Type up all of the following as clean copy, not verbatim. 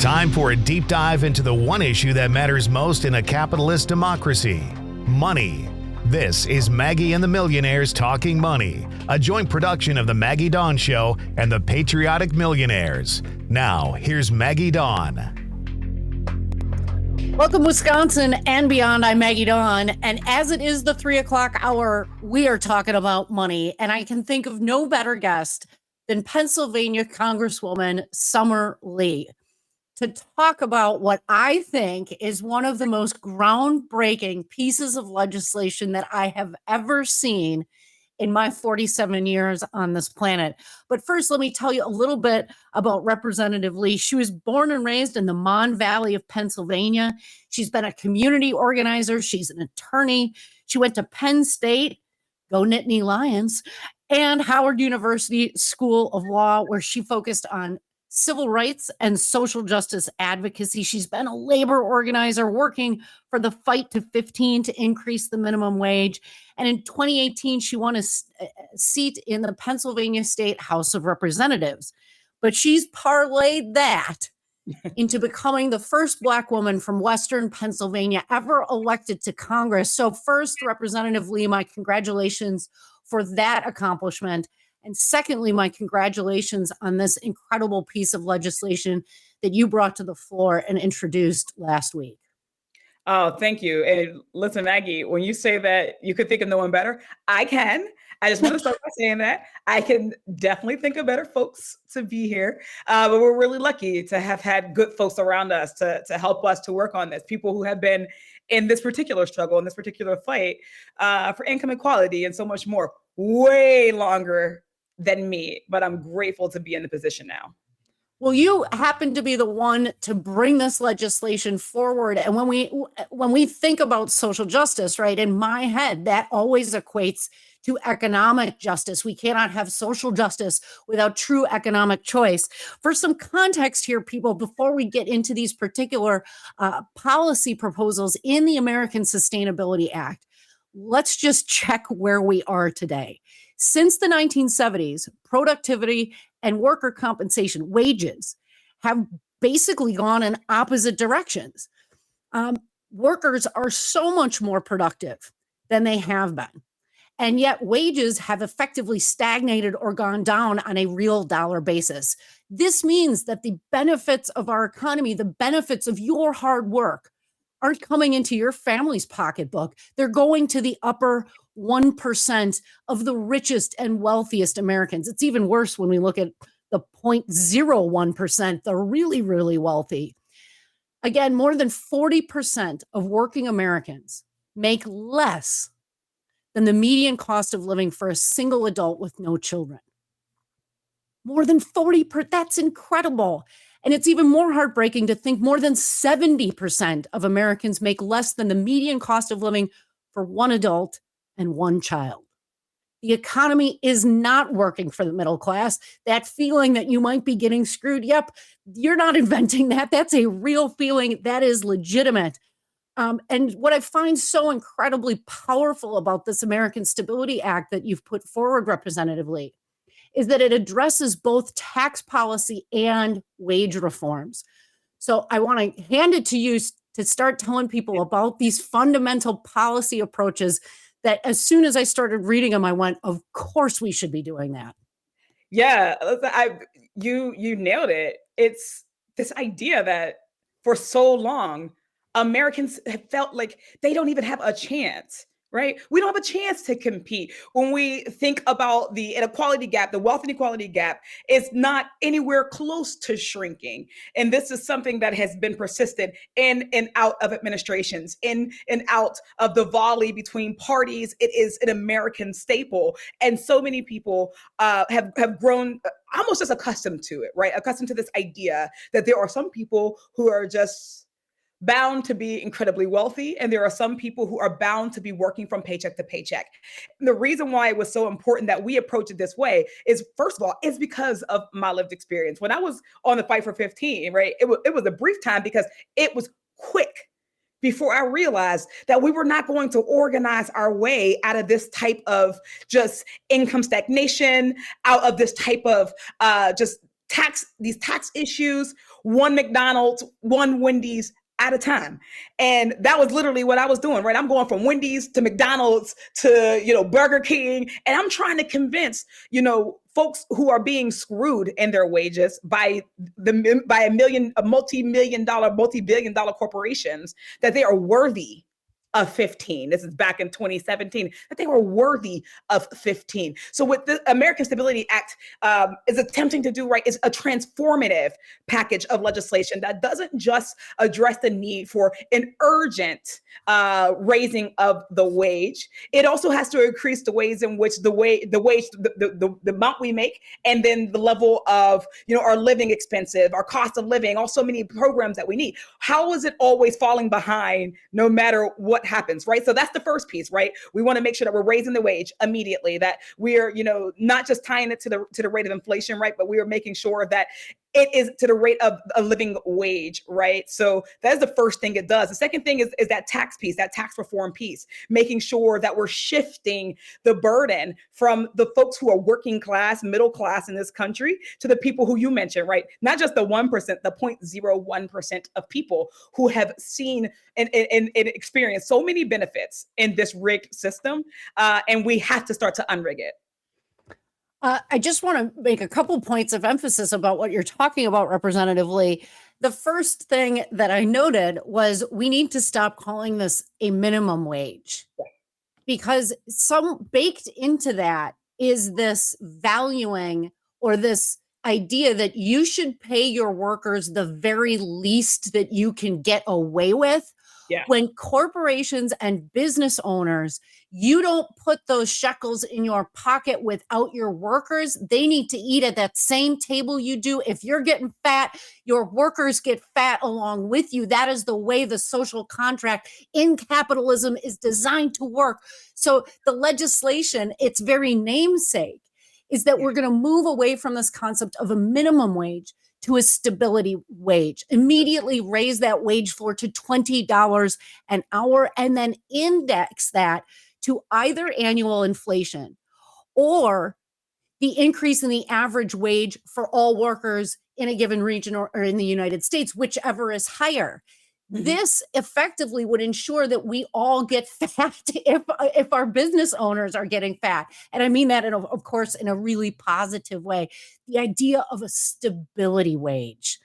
Time for a deep dive into the one issue that matters most in a capitalist democracy: money. This is Maggie and the Millionaires Talking Money, a joint production of The Maggie Dawn Show and The Patriotic Millionaires. Now, here's Maggie Dawn. Welcome, Wisconsin and beyond. I'm Maggie Dawn, and as it is the 3 o'clock hour, we are talking about money, and I can think of no better guest than Pennsylvania Congresswoman Summer Lee to talk about what I think is one of the most groundbreaking pieces of legislation that I have ever seen in my 47 years on this planet. But first, let me tell you a little bit about Representative Lee. She was born and raised in the Mon Valley of Pennsylvania. She's been a community organizer. She's an attorney. She went to Penn State, go Nittany Lions, and Howard University School of Law, where she focused on civil rights and social justice advocacy. She's been a labor organizer working for the fight to 15 to increase the minimum wage. And in 2018, she won a seat in the Pennsylvania State House of Representatives. But she's parlayed that into becoming the first Black woman from Western Pennsylvania ever elected to Congress. So first, Representative Lee, my congratulations for that accomplishment. And secondly, my congratulations on this incredible piece of legislation that you brought to the floor and introduced last week. Oh, thank you. And listen, Maggie, when you say that you could think of no one better, I can. I just want to start by saying that I can definitely think of better folks to be here. But we're really lucky to have had good folks around us to help us to work on this. People who have been in this particular struggle, in this particular fight for income equality and so much more, way longer than me. But I'm grateful to be in the position now. Well, you happen to be the one to bring this legislation forward. And when we think about social justice, right, in my head, that always equates to economic justice. We cannot have social justice without true economic choice. For some context here, people, before we get into these particular policy proposals in the American Sustainability Act, let's just check where we are today. Since the 1970s, productivity and worker compensation, wages, have basically gone in opposite directions. Workers are so much more productive than they have been. And yet wages have effectively stagnated or gone down on a real dollar basis. This means that the benefits of our economy, the benefits of your hard work, aren't coming into your family's pocketbook. They're going to the upper 1% of the richest and wealthiest Americans. It's even worse when we look at the 0.01%, the really, really wealthy. Again, more than 40% of working Americans make less than the median cost of living for a single adult with no children. More than 40%, that's incredible. And it's even more heartbreaking to think more than 70% of Americans make less than the median cost of living for one adult and one child. The economy is not working for the middle class. That feeling that you might be getting screwed, yep, you're not inventing that. That's a real feeling that is legitimate. And what I find so incredibly powerful about this American Stability Act that you've put forward, Representative Lee, is that it addresses both tax policy and wage reforms. So I want to hand it to you to start telling people about these fundamental policy approaches that as soon as I started reading them, I went, of course we should be doing that. Yeah, you nailed it. It's this idea that for so long, Americans have felt like they don't even have a chance, right? We don't have a chance to compete. When we think about the inequality gap, the wealth inequality gap is not anywhere close to shrinking. And this is something that has been persistent in and out of administrations, in and out of the volley between parties. It is an American staple. And so many people have grown almost just accustomed to it, right? Accustomed to this idea that there are some people who are just bound to be incredibly wealthy, and there are some people who are bound to be working from paycheck to paycheck. And the reason why it was so important that we approach it this way is, first of all, is because of my lived experience. When I was on the Fight for 15, right, it was a brief time because it was quick before I realized that we were not going to organize our way out of this type of just income stagnation, out of this type of just these tax issues, one McDonald's, one Wendy's at a time. And that was literally what I was doing, right? I'm going from Wendy's to McDonald's to, Burger King. And I'm trying to convince, folks who are being screwed in their wages by multi-billion dollar corporations that they are worthy of 15. This is back in 2017, that they were worthy of 15. So what the American Stability Act is attempting to do, right, is a transformative package of legislation that doesn't just address the need for an urgent raising of the wage. It also has to increase the ways in which the amount we make, and then the level of, our living expenses, our cost of living, also many programs that we need. How is it always falling behind no matter what happens, right? So that's the first piece, right? We want to make sure that we're raising the wage immediately, that we're, not just tying it to the rate of inflation, right? But we are making sure that it is to the rate of a living wage, right? So that is the first thing it does. The second thing is that tax piece, that tax reform piece, making sure that we're shifting the burden from the folks who are working class, middle class in this country to the people who you mentioned, right? Not just the 1%, the 0.01% of people who have seen and experienced so many benefits in this rigged system. And we have to start to unrig it. I just want to make a couple points of emphasis about what you're talking about, Representative Lee. The first thing that I noted was we need to stop calling this a minimum wage, because some baked into that is this valuing or this idea that you should pay your workers the very least that you can get away with. Yeah. When corporations and business owners, you don't put those shekels in your pocket without your workers. They need to eat at that same table you do. If you're getting fat, your workers get fat along with you. That is the way the social contract in capitalism is designed to work. So the legislation, its very namesake, is that we're going to move away from this concept of a minimum wage to a stability wage, immediately raise that wage floor to $20 an hour, and then index that to either annual inflation or the increase in the average wage for all workers in a given region or in the United States, whichever is higher. Mm-hmm. This effectively would ensure that we all get fat if our business owners are getting fat. And I mean that, of course, in a really positive way. The idea of a stability wage.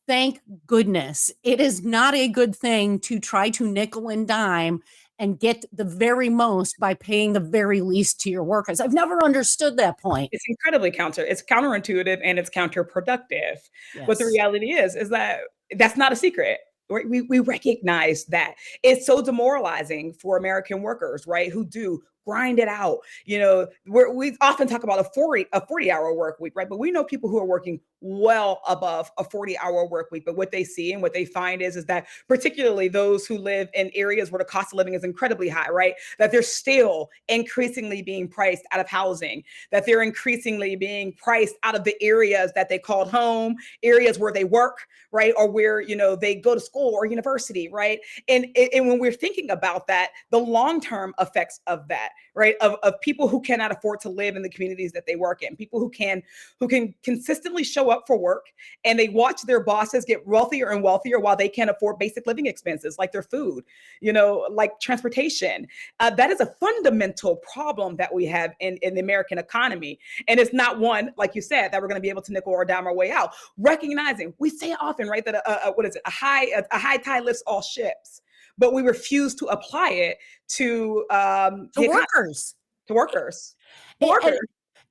Thank goodness. It is not a good thing to try to nickel and dime and get the very most by paying the very least to your workers. I've never understood that point. It's incredibly it's counterintuitive and it's counterproductive. Yes. But the reality is that that's not a secret. We recognize that it's so demoralizing for American workers, right, who do grind it out. We often talk about a 40-hour work week, right? But we know people who are working well above a 40-hour work week. But what they see and what they find is that particularly those who live in areas where the cost of living is incredibly high, right? That they're still increasingly being priced out of housing, that they're increasingly being priced out of the areas that they called home, areas where they work, right? Or where, they go to school or university, right? And when we're thinking about that, the long-term effects of that, right? Of people who cannot afford to live in the communities that they work in, people who can consistently show up for work and they watch their bosses get wealthier and wealthier while they can't afford basic living expenses like their food, like transportation. That is a fundamental problem that we have in the American economy. And it's not one, like you said, that we're going to be able to nickel or dime our way out. Recognizing, we say often, right, that a high tide lifts all ships. But we refuse to apply it to workers. To workers.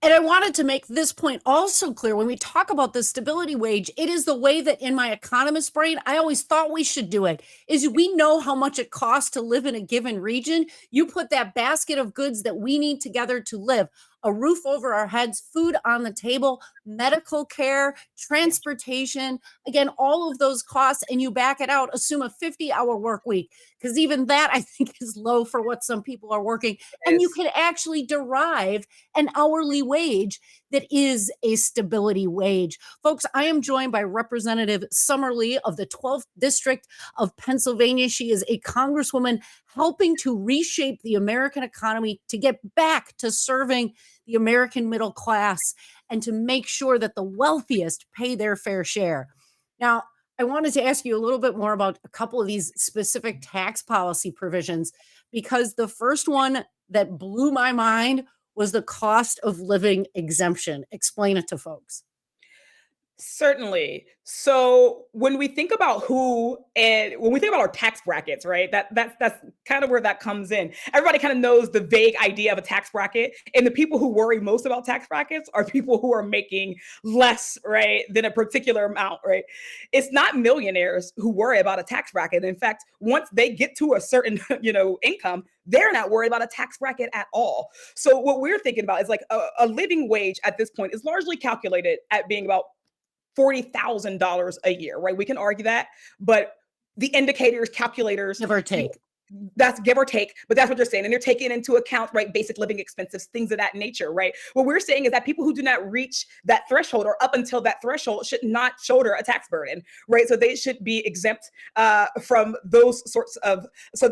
And I wanted to make this point also clear. When we talk about the stability wage, it is the way that in my economist brain, I always thought we should do it, is we know how much it costs to live in a given region. You put that basket of goods that we need together to live, a roof over our heads, food on the table, medical care, transportation, again, all of those costs, and you back it out, assume a 50-hour work week, because even that I think is low for what some people are working. And you can actually derive an hourly wage that is a stability wage. Folks, I am joined by Representative Summer Lee of the 12th District of Pennsylvania. She is a congresswoman helping to reshape the American economy to get back to serving the American middle class. and to make sure that the wealthiest pay their fair share. Now, I wanted to ask you a little bit more about a couple of these specific tax policy provisions, because the first one that blew my mind was the cost of living exemption. Explain it to folks. Certainly. So when we think about who and when we think about our tax brackets, right? That's kind of where that comes in. Everybody kind of knows the vague idea of a tax bracket, and the people who worry most about tax brackets are people who are making less, right, than a particular amount, right? It's not millionaires who worry about a tax bracket. In fact, once they get to a certain, income, they're not worried about a tax bracket at all. So what we're thinking about is like a living wage at this point is largely calculated at being about $40,000 a year, right? We can argue that, but the indicators, calculators, Give or take. That's give or take, but that's what they're saying. And they're taking into account, right, basic living expenses, things of that nature, right? What we're saying is that people who do not reach that threshold or up until that threshold should not shoulder a tax burden, right? So they should be exempt from those sorts of, so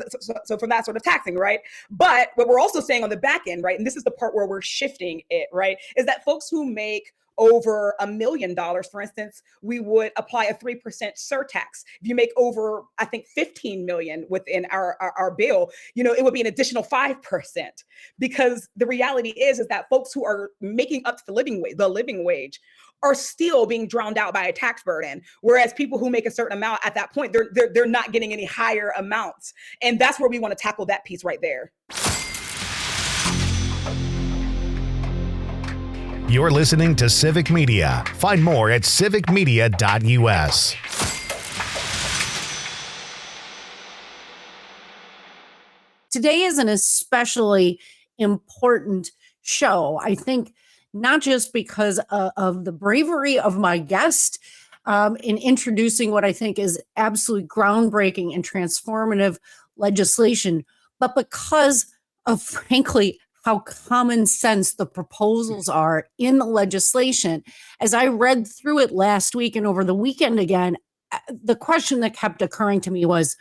from that sort of taxing, right? But what we're also saying on the back end, right, and this is the part where we're shifting it, right, is that folks who make over $1 million, for instance, we would apply a 3% surtax. If you make over, I think, 15 million within our bill, it would be an additional 5%. Because the reality is that folks who are making up to the living wage are still being drowned out by a tax burden. Whereas people who make a certain amount at that point, they're not getting any higher amounts. And that's where we want to tackle that piece right there. You're listening to Civic Media. Find more at civicmedia.us. Today is an especially important show, I think, not just because of the bravery of my guest in introducing what I think is absolutely groundbreaking and transformative legislation, but because of, frankly, how common sense the proposals are in the legislation. As I read through it last week and over the weekend again, the question that kept occurring to me was,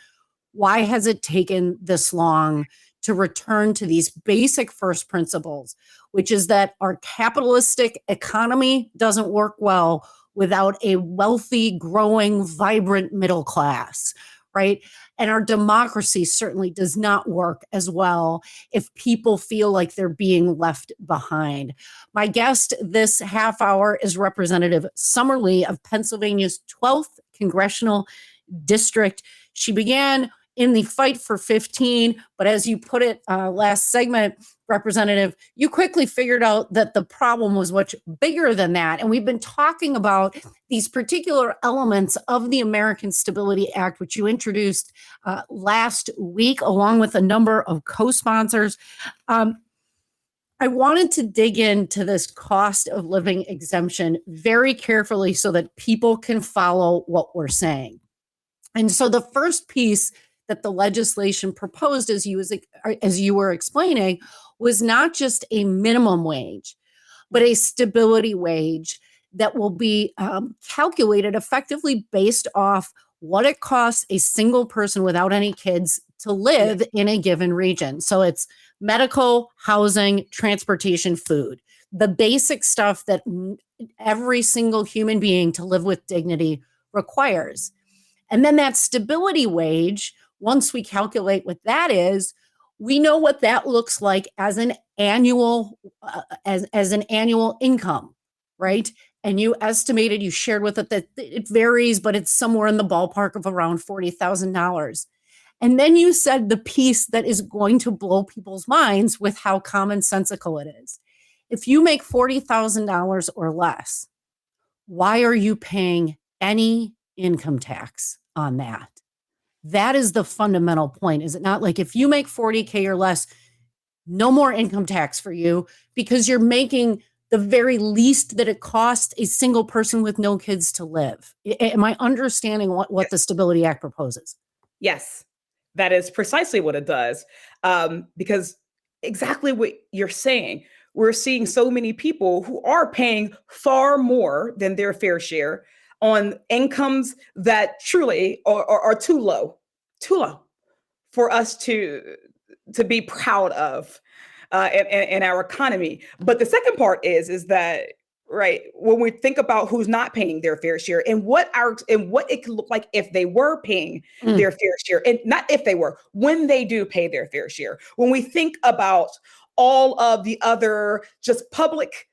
why has it taken this long to return to these basic first principles, which is that our capitalistic economy doesn't work well without a wealthy, growing, vibrant middle class, right? And our democracy certainly does not work as well if people feel like they're being left behind. My guest this half hour is Representative Summer Lee of Pennsylvania's 12th Congressional District. She began in the fight for 15, but as you put it last segment, Representative, you quickly figured out that the problem was much bigger than that. And we've been talking about these particular elements of the American Stability Act, which you introduced last week, along with a number of co-sponsors. I wanted to dig into this cost of living exemption very carefully so that people can follow what we're saying. And so the first piece that the legislation proposed, as you were explaining, was not just a minimum wage, but a stability wage that will be calculated effectively based off what it costs a single person without any kids to live in a given region. So it's medical, housing, transportation, food, the basic stuff that every single human being to live with dignity requires. And then that stability wage, once we calculate what that is, we know what that looks like as an annual as an annual income, right? And you estimated, you shared with it that it varies, but it's somewhere in the ballpark of around $40,000. And then you said the piece that is going to blow people's minds with how commonsensical it is. If you make $40,000 or less, why are you paying any income tax on that? That is the fundamental point. Is it not? Like if you make 40K or less, no more income tax for you because you're making the very least that it costs a single person with no kids to live. Am I understanding what the Stability Act proposes? Yes, that is precisely what it does. Because exactly what you're saying, we're seeing so many people who are paying far more than their fair share on incomes that truly are too low for us to be proud of in our economy. But the second part is that right? When we think about who's not paying their fair share and what it could look like if they were paying their fair share, and not if they were, when they do pay their fair share. When we think about all of the other just public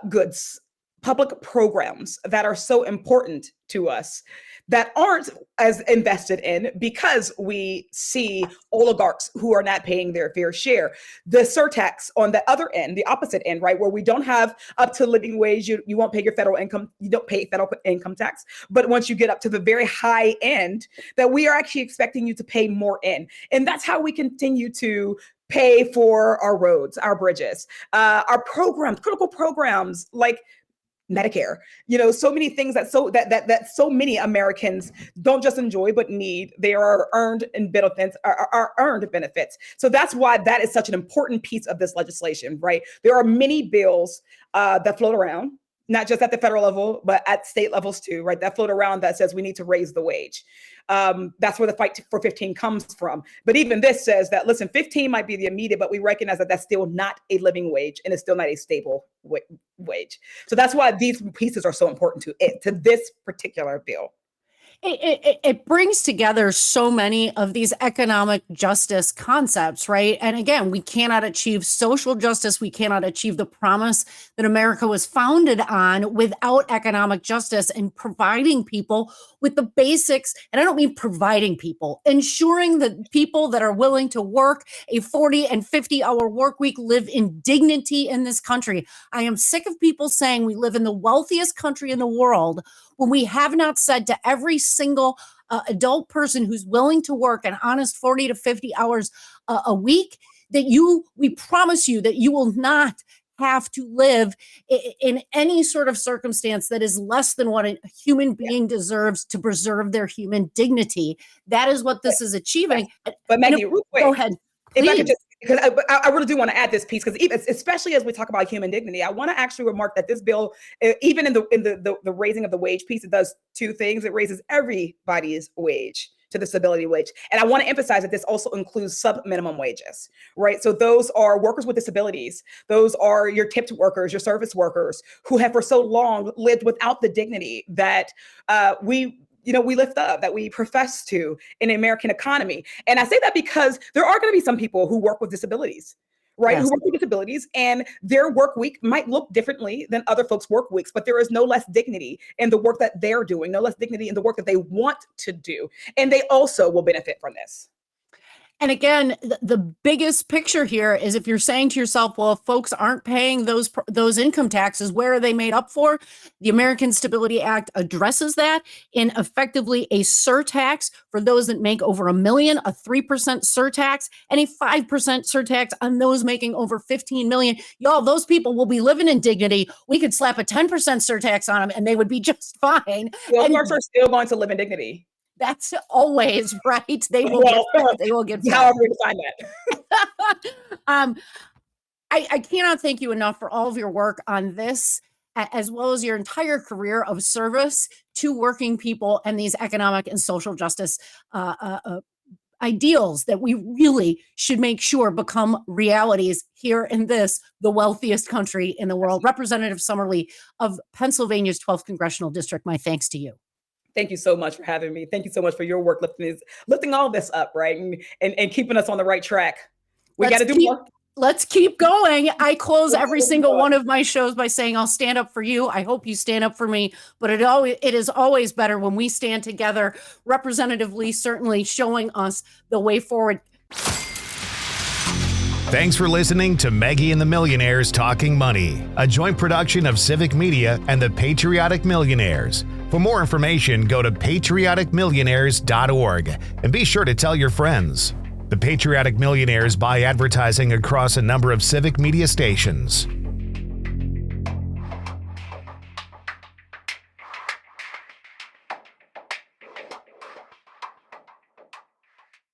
goods, public programs that are so important to us that aren't as invested in because we see oligarchs who are not paying their fair share. The surtax on the other end, the opposite end, right, where we don't have up to living wage, you won't pay your federal income, you don't pay federal income tax. But once you get up to the very high end, that we are actually expecting you to pay more in. And that's how we continue to pay for our roads, our bridges, our programs, critical programs like Medicare, so many things that so many Americans don't just enjoy but need. They are earned in benefits, are earned benefits. So that's why that is such an important piece of this legislation, right? There are many bills that float around, not just at the federal level, but at state levels too, right? That float around that says we need to raise the wage. That's where the fight for 15 comes from. But even this says that, listen, 15 might be the immediate, but we recognize that that's still not a living wage and it's still not a stable wage. So that's why these pieces are so important to this particular bill. It brings together so many of these economic justice concepts, right? And again, we cannot achieve social justice. We cannot achieve the promise that America was founded on without economic justice and providing people with the basics. And I don't mean providing people, ensuring that people that are willing to work a 40 and 50-hour work week live in dignity in this country. I am sick of people saying we live in the wealthiest country in the world when we have not said to every single adult person who's willing to work an honest 40 to 50 hours a week, that we promise you that you will not have to live in any sort of circumstance that is less than what a human being deserves to preserve their human dignity. That is what this is achieving. But Maggie, real quick, go ahead. If I could just, because I really do want to add this piece, because especially as we talk about human dignity, I want to actually remark that this bill, even in the raising of the wage piece, it does two things. It raises everybody's wage to the stability wage. And I want to emphasize that this also includes sub-minimum wages, right? So those are workers with disabilities. Those are your tipped workers, your service workers who have for so long lived without the dignity that we lift up, that we profess to in the American economy. And I say that because there are going to be some people who work with disabilities, right? Yes. Who work with disabilities, and their work week might look differently than other folks' work weeks, but there is no less dignity in the work that they're doing, no less dignity in the work that they want to do. And they also will benefit from this. And again, the biggest picture here is if you're saying to yourself, well, if folks aren't paying those income taxes, where are they made up for? The American Stability Act addresses that in effectively a surtax for those that make over $1 million, a 3% surtax, and a 5% surtax on those making over $15 million. Y'all, those people will be living in dignity. We could slap a 10% surtax on them and they would be just fine. Well, folks are still going to live in dignity. That's always right. They will get however we define that. I cannot thank you enough for all of your work on this, as well as your entire career of service to working people and these economic and social justice ideals that we really should make sure become realities here in the wealthiest country in the world. Representative Summer Lee of Pennsylvania's 12th Congressional District, my thanks to you. Thank you so much for having me. Thank you so much for your work lifting all this up, right? And keeping us on the right track. We got to do more. Let's keep going. I close every single one of my shows by saying I'll stand up for you. I hope you stand up for me, but it is always better when we stand together. Representative Lee certainly showing us the way forward. Thanks for listening to Maggie and the Millionaires Talking Money, a joint production of Civic Media and the Patriotic Millionaires. For more information, go to patrioticmillionaires.org and be sure to tell your friends. The Patriotic Millionaires buy advertising across a number of Civic Media stations.